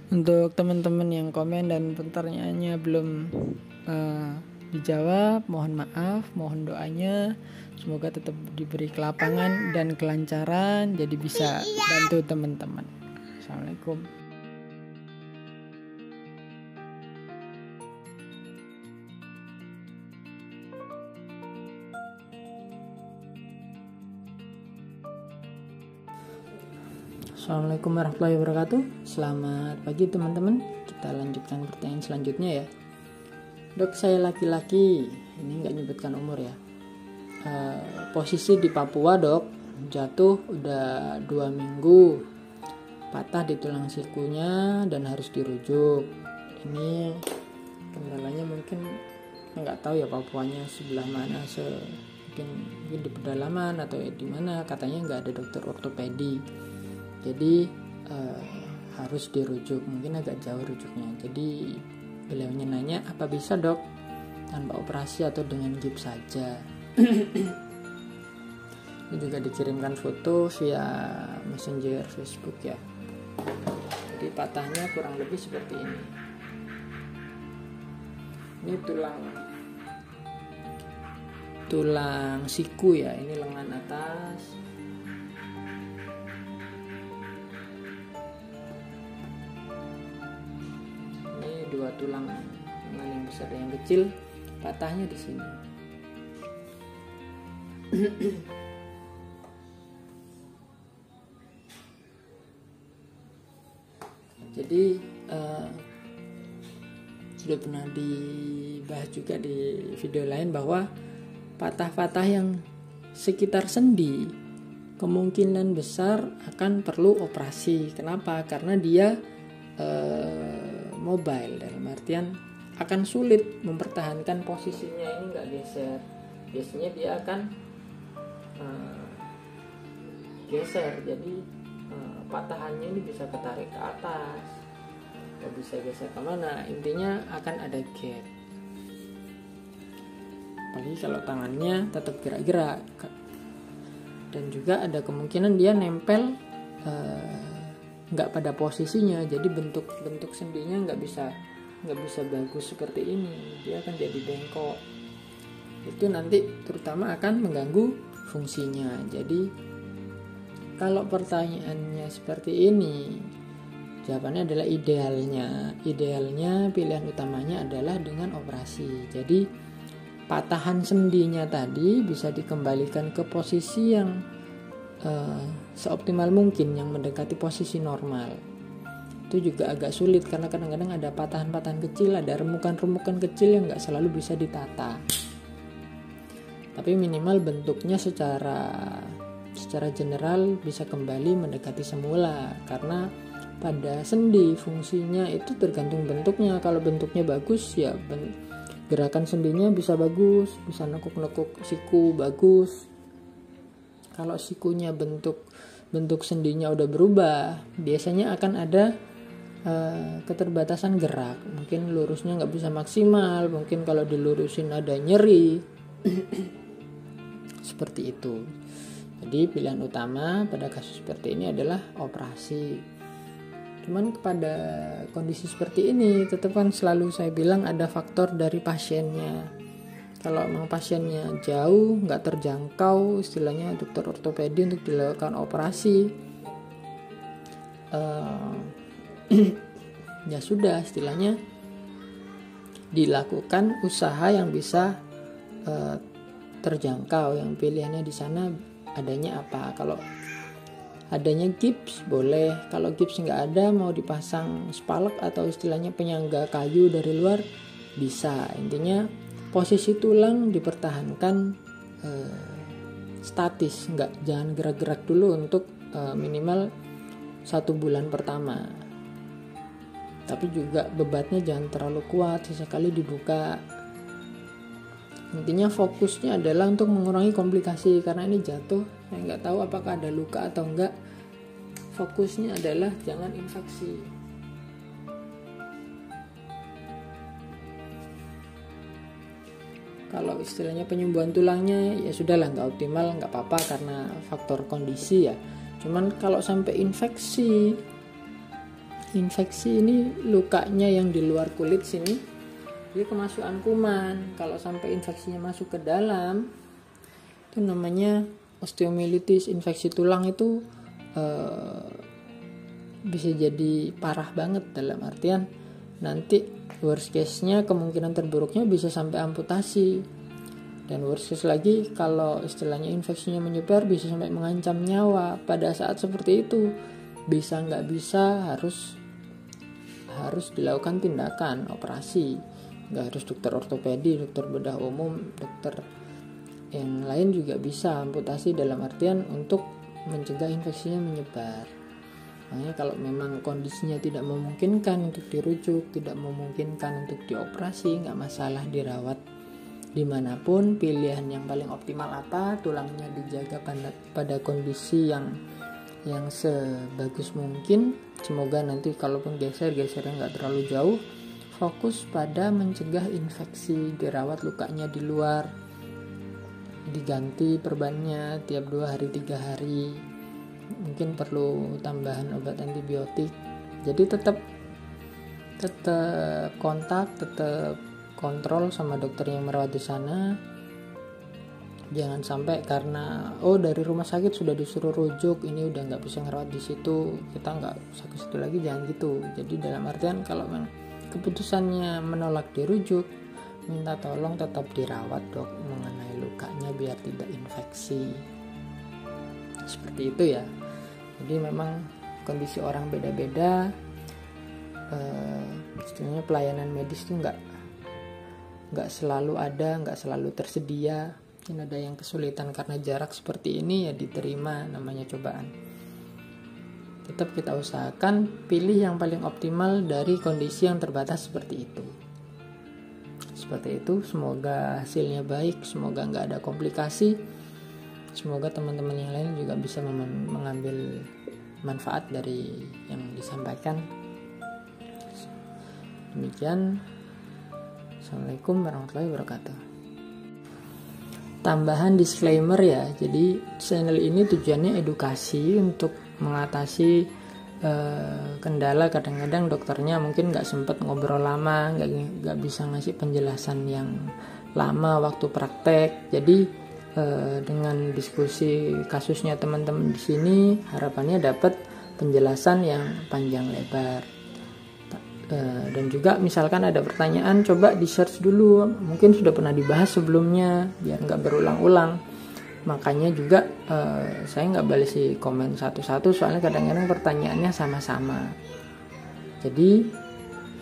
Untuk teman-teman yang komen dan pertanyaannya belum dijawab, mohon maaf, mohon doanya semoga tetap diberi kelapangan dan kelancaran jadi bisa bantu teman-teman. Assalamualaikum. Assalamualaikum warahmatullahi wabarakatuh. Selamat pagi teman-teman. Kita lanjutkan pertanyaan selanjutnya ya. Dok, saya laki-laki. Ini nggak nyebutkan umur ya. Posisi di Papua dok, jatuh udah 2 minggu, patah di tulang sikunya dan harus dirujuk. Ini kendalanya mungkin nggak tahu ya Papuanya sebelah mana, mungkin di pedalaman atau di mana. Katanya nggak ada dokter ortopedi. Jadi harus dirujuk, mungkin agak jauh rujuknya. Jadi beliaunya nanya, apa bisa dok tanpa operasi atau dengan gips saja? Ini juga dikirimkan foto via messenger Facebook ya. Jadi patahnya kurang lebih seperti ini. Ini tulang siku ya, ini lengan atas. Dua tulang yang besar dan yang kecil, patahnya di sini. Jadi sudah pernah dibahas juga di video lain bahwa patah-patah yang sekitar sendi kemungkinan besar akan perlu operasi. Kenapa? Karena dia mobile, dalam artian akan sulit mempertahankan posisinya, ini nggak geser. Biasanya dia akan geser, jadi patahannya ini bisa ketarik ke atas atau bisa geser kemana, intinya akan ada gap. Apalagi kalau tangannya tetap gerak-gerak, dan juga ada kemungkinan dia nempel nggak pada posisinya, jadi bentuk sendinya nggak bisa bagus seperti ini, dia akan jadi bengkok. Itu nanti terutama akan mengganggu fungsinya. Jadi kalau pertanyaannya seperti ini, jawabannya adalah idealnya pilihan utamanya adalah dengan operasi. Jadi patahan sendinya tadi bisa dikembalikan ke posisi yang seoptimal mungkin, yang mendekati posisi normal. Itu juga agak sulit karena kadang-kadang ada patahan-patahan kecil, ada remukan-remukan kecil yang nggak selalu bisa ditata. Tapi minimal bentuknya secara general bisa kembali mendekati semula, karena pada sendi fungsinya itu tergantung bentuknya. Kalau bentuknya bagus ya gerakan sendinya bisa bagus, bisa nekuk-nekuk siku bagus. Kalau sikunya bentuk sendinya udah berubah, biasanya akan ada keterbatasan gerak. Mungkin lurusnya nggak bisa maksimal, mungkin kalau dilurusin ada nyeri. Seperti itu. Jadi pilihan utama pada kasus seperti ini adalah operasi. Cuman pada kondisi seperti ini tetap kan selalu saya bilang ada faktor dari pasiennya. Kalau memang pasiennya jauh, nggak terjangkau, istilahnya dokter ortopedi untuk dilakukan operasi, ya sudah, istilahnya dilakukan usaha yang bisa terjangkau. Yang pilihannya di sana adanya apa? Kalau adanya gips boleh, kalau gips nggak ada mau dipasang spalak atau istilahnya penyangga kayu dari luar bisa. Intinya posisi tulang dipertahankan statis, jangan gerak-gerak dulu untuk minimal 1 bulan pertama. Tapi juga bebatnya jangan terlalu kuat, sesekali dibuka. Intinya fokusnya adalah untuk mengurangi komplikasi, karena ini jatuh, saya nggak tahu apakah ada luka atau enggak. Fokusnya adalah jangan infeksi. Kalau istilahnya penyembuhan tulangnya ya sudahlah, nggak optimal, nggak apa-apa karena faktor kondisi ya. Cuman kalau sampai infeksi Infeksi ini lukanya yang di luar kulit sini, dia kemasukan kuman. Kalau sampai infeksinya masuk ke dalam, itu namanya osteomyelitis. Infeksi tulang itu bisa jadi parah banget, dalam artian nanti worst case-nya, kemungkinan terburuknya bisa sampai amputasi. Dan worst case lagi, kalau istilahnya infeksinya menyebar, bisa sampai mengancam nyawa. Pada saat seperti itu, bisa nggak bisa harus dilakukan tindakan operasi. Nggak harus dokter ortopedi, dokter bedah umum, dokter yang lain juga bisa amputasi, dalam artian untuk mencegah infeksinya menyebar. Makanya kalau memang kondisinya tidak memungkinkan untuk dirujuk, tidak memungkinkan untuk dioperasi, nggak masalah dirawat dimanapun. Pilihan yang paling optimal apa? Tulangnya dijaga pada kondisi yang sebagus mungkin. Semoga nanti kalaupun gesernya nggak terlalu jauh. Fokus pada mencegah infeksi, dirawat lukanya di luar, diganti perbannya tiap 2 hari 3 hari, mungkin perlu tambahan obat antibiotik. Jadi tetap kontak, tetap kontrol sama dokter yang merawat di sana. Jangan sampai karena dari rumah sakit sudah disuruh rujuk, ini udah nggak bisa ngerawat di situ, kita nggak usah ke situ lagi, jangan gitu. Jadi dalam artian kalau keputusannya menolak dirujuk, minta tolong tetap dirawat dok mengenai lukanya biar tidak infeksi. Seperti itu ya. Jadi memang kondisi orang beda-beda. Istilahnya pelayanan medis itu nggak selalu ada, nggak selalu tersedia. Mungkin ada yang kesulitan karena jarak seperti ini, ya diterima, namanya cobaan. Tetap kita usahakan pilih yang paling optimal dari kondisi yang terbatas seperti itu. Seperti itu, semoga hasilnya baik, semoga nggak ada komplikasi. Semoga teman-teman yang lain juga bisa mengambil manfaat dari yang disampaikan. Demikian. Assalamualaikum warahmatullahi wabarakatuh. Tambahan disclaimer ya, jadi channel ini tujuannya edukasi untuk mengatasi kendala. Kadang-kadang dokternya mungkin nggak sempat ngobrol lama, nggak bisa ngasih penjelasan yang lama waktu praktek. Jadi dengan diskusi kasusnya teman-teman di sini, harapannya dapat penjelasan yang panjang lebar. Dan juga misalkan ada pertanyaan, coba di search dulu, mungkin sudah pernah dibahas sebelumnya biar nggak berulang-ulang. Makanya juga saya nggak balas si komen satu-satu, soalnya kadang-kadang pertanyaannya sama-sama. Jadi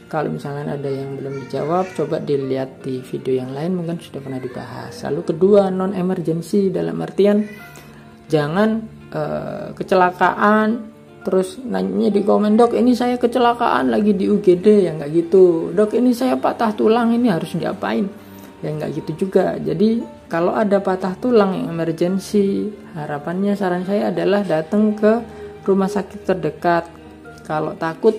kalau misalnya ada yang belum dijawab, coba dilihat di video yang lain, mungkin sudah pernah dibahas. Lalu kedua, non emergency, dalam artian jangan kecelakaan terus nanya di komen, dok ini saya kecelakaan lagi di UGD, ya nggak gitu. Dok ini saya patah tulang, ini harus diapain, ya nggak gitu juga. Jadi kalau ada patah tulang yang emergency, harapannya saran saya adalah datang ke rumah sakit terdekat. Kalau takut,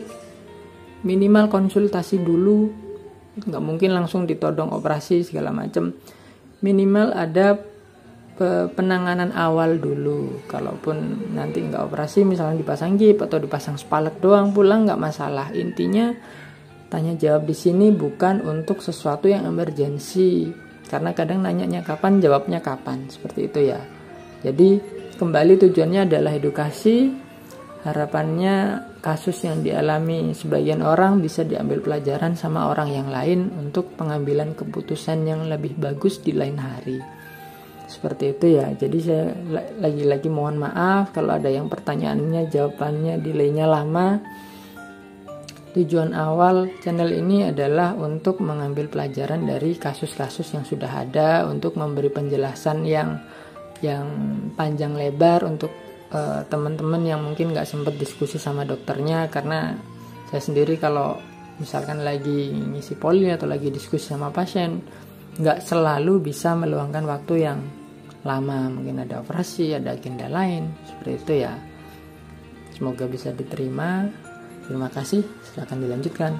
minimal konsultasi dulu, nggak mungkin langsung ditodong operasi segala macam. Minimal ada penanganan awal dulu. Kalaupun nanti nggak operasi, misalnya dipasang gip atau dipasang spalek doang, pulang nggak masalah. Intinya tanya jawab di sini bukan untuk sesuatu yang emergency, karena kadang nanyanya kapan, jawabnya kapan, seperti itu ya. Jadi kembali tujuannya adalah edukasi. Harapannya kasus yang dialami sebagian orang bisa diambil pelajaran sama orang yang lain untuk pengambilan keputusan yang lebih bagus di lain hari. Seperti itu ya. Jadi saya lagi-lagi mohon maaf kalau ada yang pertanyaannya jawabannya delaynya lama. Tujuan awal channel ini adalah untuk mengambil pelajaran dari kasus-kasus yang sudah ada, untuk memberi penjelasan yang panjang lebar untuk teman-teman yang mungkin nggak sempat diskusi sama dokternya. Karena saya sendiri kalau misalkan lagi ngisi poli atau lagi diskusi sama pasien, nggak selalu bisa meluangkan waktu yang lama, mungkin ada operasi, ada agenda lain, seperti itu ya. Semoga bisa diterima. Terima kasih, silakan dilanjutkan.